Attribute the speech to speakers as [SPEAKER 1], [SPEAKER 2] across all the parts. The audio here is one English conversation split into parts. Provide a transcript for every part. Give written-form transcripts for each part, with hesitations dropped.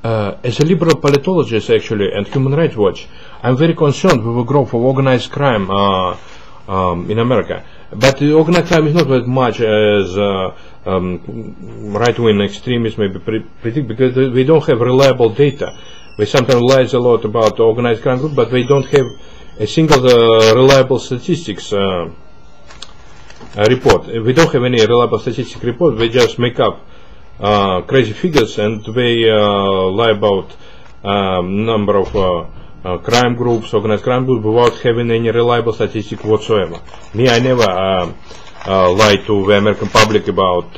[SPEAKER 1] as a liberal politologist, actually, and Human Rights Watch, I'm very concerned with the growth of organized crime in America. But the organized crime is not that much as right-wing extremists maybe predict, because we don't have reliable data. We sometimes lies a lot about the organized crime group, but we don't have a single reliable statistics report. We don't have any reliable statistic report. We just make up crazy figures, and we lie about number of crime groups, organized crime groups, without having any reliable statistic whatsoever. Me, I never lie to the American public about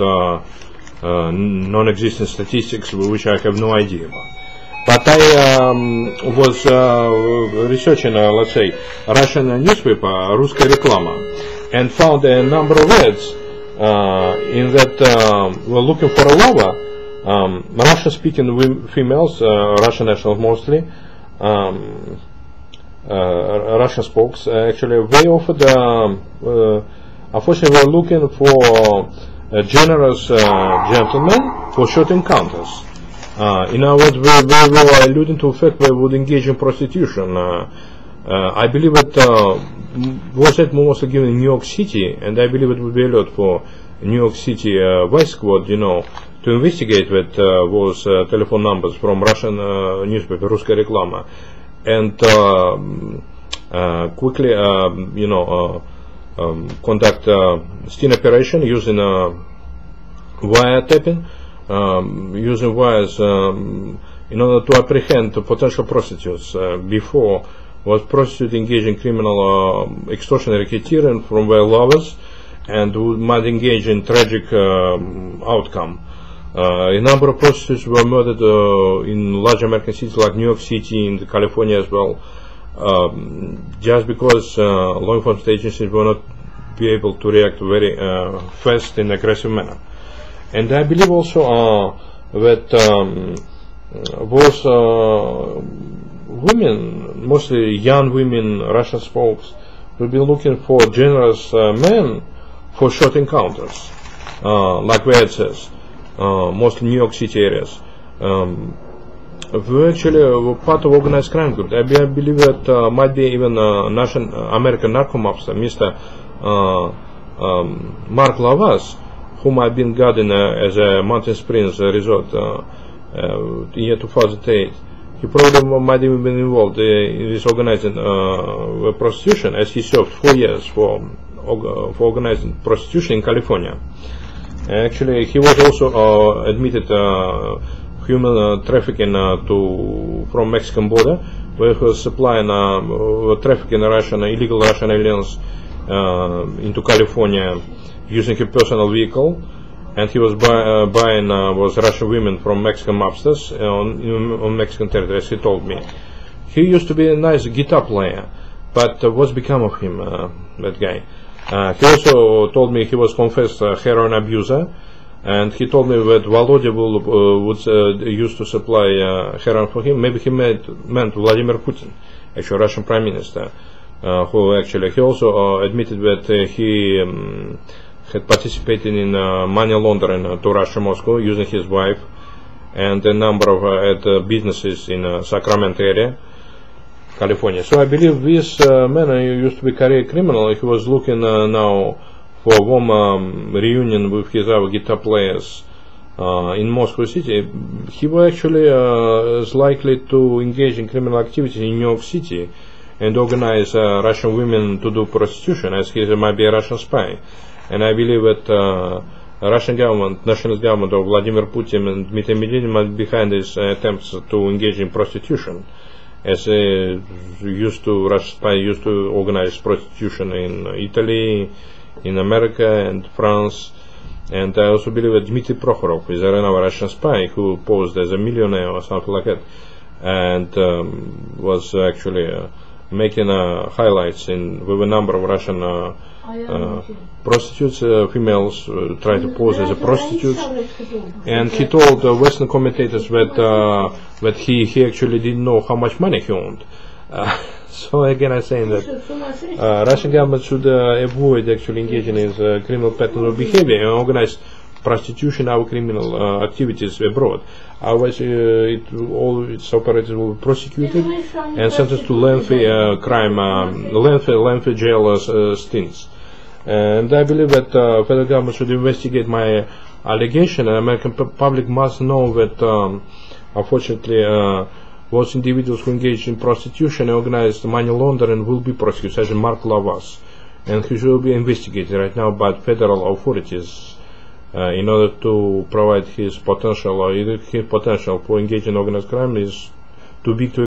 [SPEAKER 1] non-existent statistics, which I have no idea about. But I was researching, let's say, Russian newspaper, Russian Reklama, and found a number of ads in that we're looking for a lover. Russian-speaking females, Russian nationals mostly, Russian spokes, actually, they offered, unfortunately, we're looking for generous gentlemen for short encounters. In other words, we were alluding to the fact they would engage in prostitution. I believe it was that mostly given in New York City, and I believe it would be a lot for New York City Vice Squad, to investigate that those telephone numbers from Russian newspaper, Russian Reklama, and quickly, conduct sting operation using wiretapping, using wires in order to apprehend potential prostitutes before was prostitute engaged in criminal extortion and racketeering from their lovers, and might engage in tragic outcome. A number of prostitutes were murdered in large American cities like New York City and California as well, just because law enforcement agencies were not be able to react very fast in aggressive manner. And I believe also that those women, mostly young women, Russian spokes, will be looking for generous men for short encounters, like the ad says, mostly New York City areas. We actually were part of organized crime group. I believe that might be even American narcomobster, Mr. Mark Lavass, whom I've been guarding as a Mountain Springs resort in year 2008. He probably might even been involved in this organizing prostitution, as he served 4 years for organizing prostitution in California. Actually, he was also admitted human trafficking from Mexican border, where he was supplying trafficking illegal Russian aliens into California using a personal vehicle, and he was buying Russian women from Mexican mobsters on Mexican territory, as he told me. He used to be a nice guitar player, but what's become of him, that guy? He also told me he was confessed heroin abuser, and he told me that Volodya would used to supply heroin for him. Maybe he meant Vladimir Putin, actually Russian Prime Minister, who actually he also admitted that he had participated in money laundering to Russia, Moscow, using his wife and a number of businesses in Sacramento area, California. So I believe this man used to be career criminal. He was looking now for a warm reunion with his other guitar players in Moscow City. He was actually is likely to engage in criminal activities in New York City and organize Russian women to do prostitution, as he might be a Russian spy. And I believe that Russian government, nationalist government of Vladimir Putin and Dmitry Medvedev might be behind these attempts to engage in prostitution, as Russian spy used to organize prostitution in Italy, in America and France. And I also believe that Dmitry Prokhorov is another Russian spy who posed as a millionaire or something like that, and was actually making highlights with a number of Russian prostitutes, females try to pose as a prostitute, and he told Western commentators that he actually didn't know how much money he owned. So again, I'm saying that Russian government should avoid actually engaging in criminal pattern of behavior and organize prostitution, our criminal activities abroad. Otherwise, all its operators will be prosecuted and sentenced to lengthy lengthy jail stints. And I believe that federal government should investigate my allegation, and American public must know that, unfortunately, those individuals who engage in prostitution and organized money laundering will be prosecuted, such as Mark Lavass, and he should be investigated right now by federal authorities in order to provide his potential, or his potential for engaging in organized crime is too big to